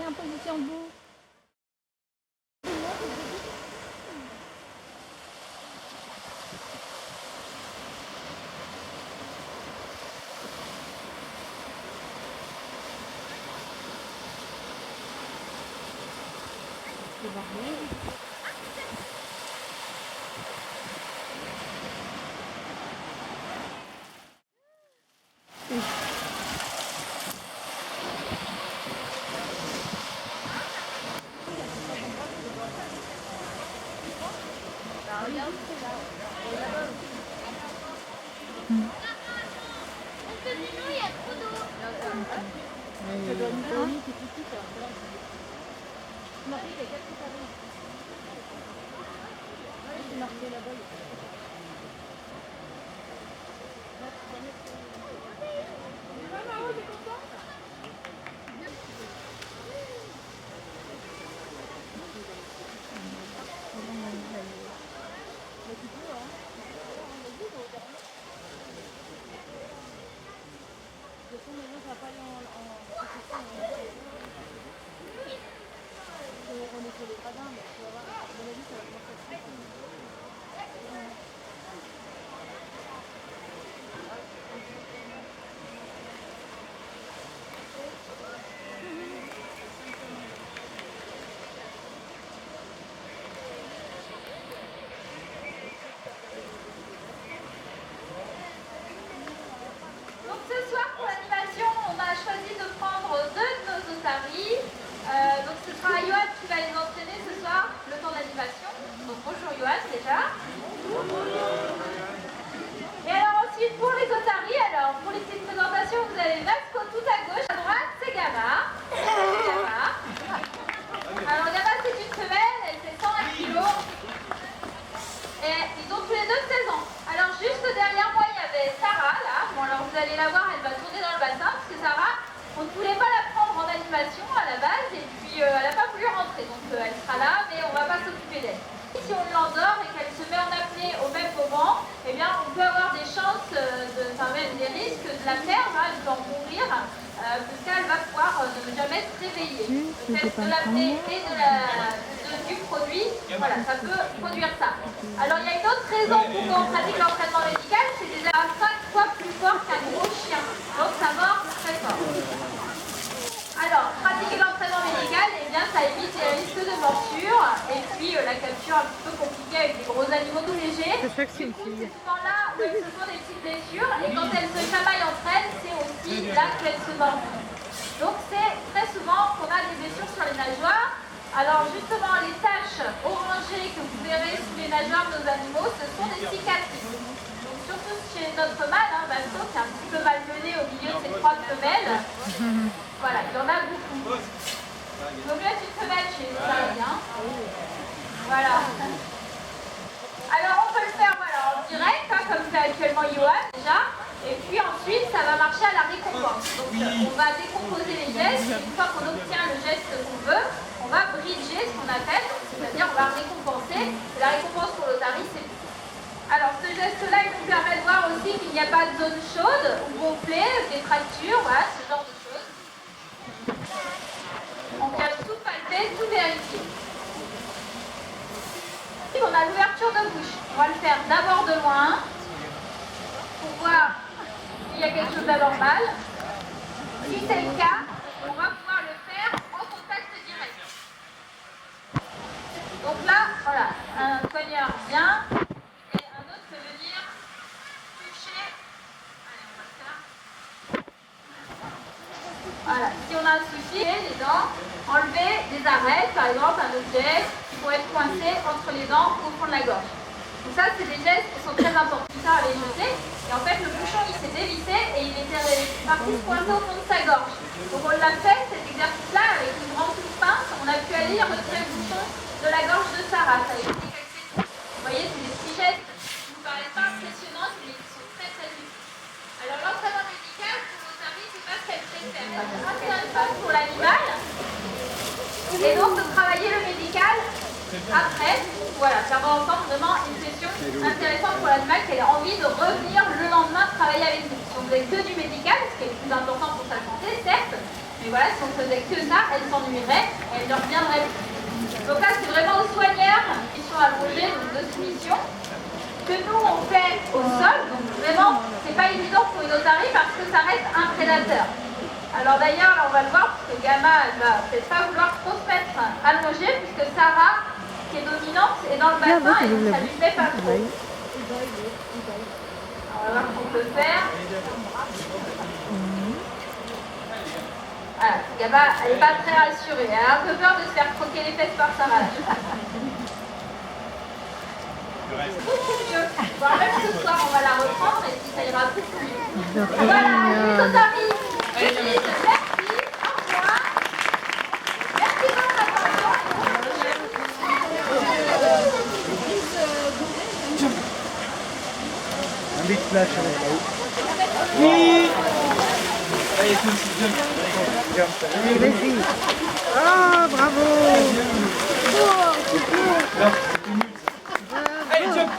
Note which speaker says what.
Speaker 1: en position debout. C'est varié.
Speaker 2: Donc ce sera Johan qui va les entraîner ce soir, le temps d'animation. Donc bonjour Johan déjà. Et alors ensuite pour les otaries, alors pour les petites présentations, vous avez Vasco tout à gauche, à droite c'est Gamma. Alors Gamma c'est une femelle, elle fait 101 kg. Et ils ont tous les deux 16 ans. Alors juste derrière moi il y avait Sarah là. Bon alors vous allez la voir, elle va tourner dans le bassin parce que Sarah, on ne voulait pas la prendre en animation à la base et puis elle n'a pas voulu rentrer. Donc elle sera là mais on ne va pas s'occuper d'elle. Si on l'endort et qu'elle se met en apnée au même moment, eh bien on peut avoir des chances, enfin même des risques de la perdre, hein, elle peut en mourir parce qu'elle va pouvoir ne jamais se réveiller. Le fait de l'apnée et du produit, voilà, ça peut produire ça. Alors il y a une autre raison pour qu'on pratique l'entraînement médical, c'est déjà 5 fois plus fort qu'un gros chien. Donc ça mord très fort. Alors, pratiquer l'entraînement médical, eh bien, ça évite les risques de morsure et puis la capture un petit peu compliquée avec des gros animaux tout légers. Du coup, c'est souvent là où elles se font des petites blessures et quand elles se chamaillent entre elles, c'est aussi là qu'elles se mordent. Donc, c'est très souvent qu'on a des blessures sur les nageoires. Alors, justement, les taches orangées que vous verrez sous les nageoires de nos animaux, ce sont des cicatrices. Donc, surtout chez notre mâle, hein, Vasco, qui est un petit peu malmené au milieu de ces 3 femelles. Voilà, il y en a beaucoup. Il vaut mieux être une femelle chez les otaries, hein. Voilà. Alors on peut le faire voilà, en direct, hein, comme fait actuellement Johan déjà. Et puis ensuite, ça va marcher à la récompense. Donc on va décomposer les gestes. Et une fois qu'on obtient le geste qu'on veut, on va bridger ce qu'on appelle. C'est-à-dire on va récompenser. Et la récompense pour l'otarie, c'est tout. Alors ce geste-là, il nous permet de voir aussi qu'il n'y a pas de zone chaude ou gonflée, des fractures, voilà, ce genre de choses. On vient tout palper, tout vérifier. On a l'ouverture de bouche. On va le faire d'abord de loin pour voir s'il y a quelque chose d'anormal. Si c'est le cas, on va pouvoir le faire en contact direct. Donc là, voilà, un poignard bien et un autre peut venir toucher. Allez, on va le faire. Voilà, si on a un souci, les dents, enlever des arêtes, par exemple un objet qui pourrait être coincé entre les dents au fond de la gorge. Donc ça, c'est des gestes qui sont très importants. Ça, à les jeter. Et en fait, le bouchon, il s'est dévissé et il était parti se coincer au fond de sa gorge. Donc on l'a fait, cet exercice-là, avec une grande pince, on a pu aller retirer le bouchon de la gorge de Sarah. Ça a été cassé. Vous voyez, c'est des petits gestes qui ne vous paraissent pas impressionnants, mais qui sont très très utiles. Alors l'entraînement médical, pour l'otarie, c'est pas ce qu'elle préfère. Elle s'intéresse pour l'animal. Et donc de travailler le médical après, voilà, faire en sorte vraiment une session intéressante pour l'animal qu'elle ait envie de revenir le lendemain travailler avec nous. Si on faisait que du médical, ce qui est le plus important pour sa santé, certes, mais Mais voilà, si on faisait que ça, elle s'ennuierait et elle ne reviendrait plus. Donc là, c'est vraiment aux soigneurs qui sont allongés, donc de soumission, que nous on fait au sol. Donc vraiment, c'est pas évident pour une otarie parce que ça reste un prédateur. Alors d'ailleurs, là on va le voir, parce que Gamma, elle va peut-être pas vouloir trop se mettre allongée, puisque Sarah, qui est dominante, est dans le bassin et donc ça lui plaît pas trop. Alors, on va voir ce qu'on peut faire. Voilà, Gamma, elle n'est pas très rassurée, elle a un peu peur de se faire croquer les fesses par Sarah. Beaucoup mieux. Bon, même ce soir, on va la reprendre et puis ça ira beaucoup mieux. Voilà, une otarie. Merci, au revoir. Merci de votre attention.
Speaker 1: Un big splash là-haut. Oui. Allez tous, viens. Vas-y.
Speaker 3: Ah, bravo.
Speaker 1: Allez, jump.